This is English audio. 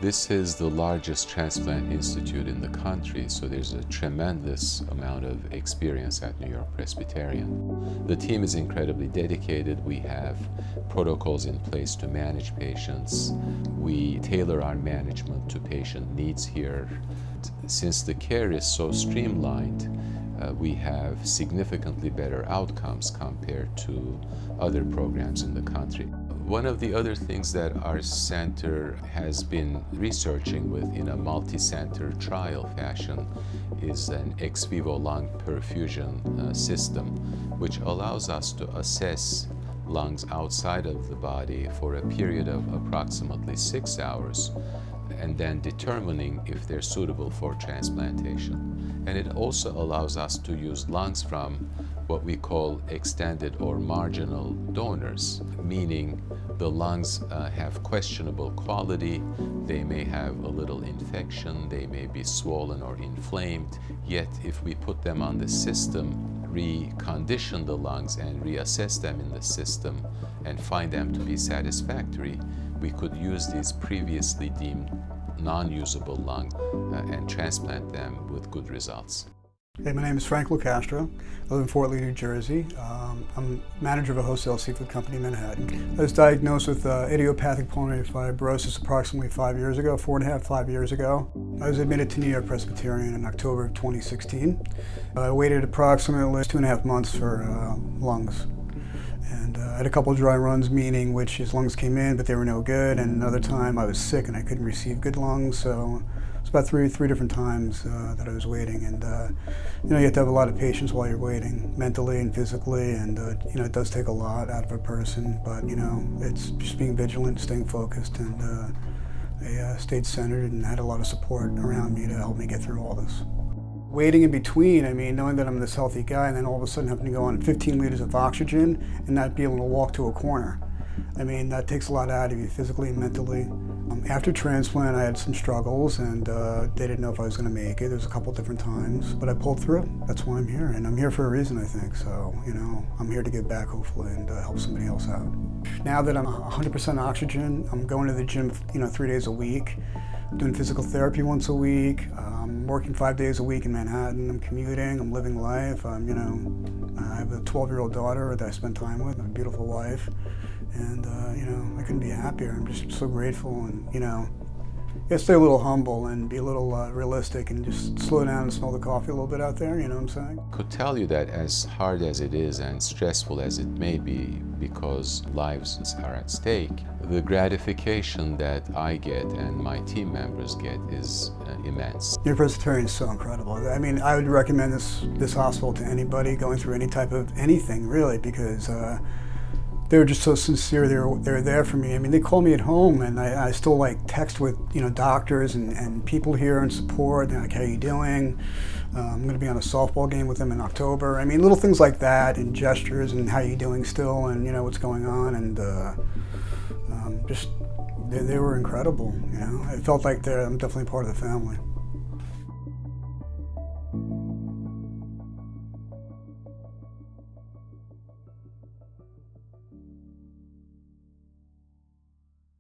This is the largest transplant institute in the country, so there's a tremendous amount of experience at New York-Presbyterian. The team is incredibly dedicated. We have protocols in place to manage patients. We tailor our management to patient needs here. Since the care is so streamlined, we have significantly better outcomes compared to other programs in the country. One of the other things that our center has been researching with in a multi-center trial fashion is an ex vivo lung perfusion system, which allows us to assess lungs outside of the body for a period of approximately 6 hours, and then determining if they're suitable for transplantation. And it also allows us to use lungs from what we call extended or marginal donors, meaning the lungs have questionable quality, they may have a little infection, they may be swollen or inflamed, yet if we put them on the system, recondition the lungs and reassess them in the system and find them to be satisfactory, we could use these previously deemed non-usable lungs and transplant them with good results. Hey, my name is Frank Castro. I live in Fort Lee, New Jersey. I'm manager of a wholesale seafood company in Manhattan. I was diagnosed with idiopathic pulmonary fibrosis approximately 5 years ago, 5 years ago. I was admitted to New York-Presbyterian in October of 2016. I waited approximately 2.5 months for lungs. And I had a couple of dry runs, meaning which his lungs came in, but they were no good. And another time I was sick and I couldn't receive good lungs. So it's about three different times that I was waiting. And you have to have a lot of patience while you're waiting, mentally and physically. And it does take a lot out of a person. But it's just being vigilant, staying focused, and I stayed centered and had a lot of support around me to help me get through all this. Waiting in between, knowing that I'm this healthy guy and then all of a sudden having to go on 15 liters of oxygen and not be able to walk to a corner. That takes a lot out of you physically and mentally. After transplant, I had some struggles and they didn't know if I was going to make it. There was a couple different times, but I pulled through. That's why I'm here, and I'm here for a reason, I think. So, I'm here to give back hopefully and help somebody else out. Now that I'm 100% oxygen, I'm going to the gym, 3 days a week. Doing physical therapy once a week. I'm working 5 days a week in Manhattan. I'm commuting. I'm living life. I have a 12-year-old daughter that I spend time with. I have a beautiful wife, and I couldn't be happier. I'm just so grateful, and you gotta stay a little humble and be a little realistic, and just slow down and smell the coffee a little bit out there. You know what I'm saying? I could tell you that as hard as it is and stressful as it may be, because lives are at stake, the gratification that I get and my team members get is immense. York-Presbyterian is so incredible. I would recommend this hospital to anybody going through any type of anything, really, because they were just so sincere. They were there for me. They call me at home, and I still text with doctors and people here and support. They're like, "How you doing?" I'm going to be on a softball game with them in October. little things like that, and gestures, and how you doing still, and what's going on, and just they were incredible. I felt like I'm definitely part of the family.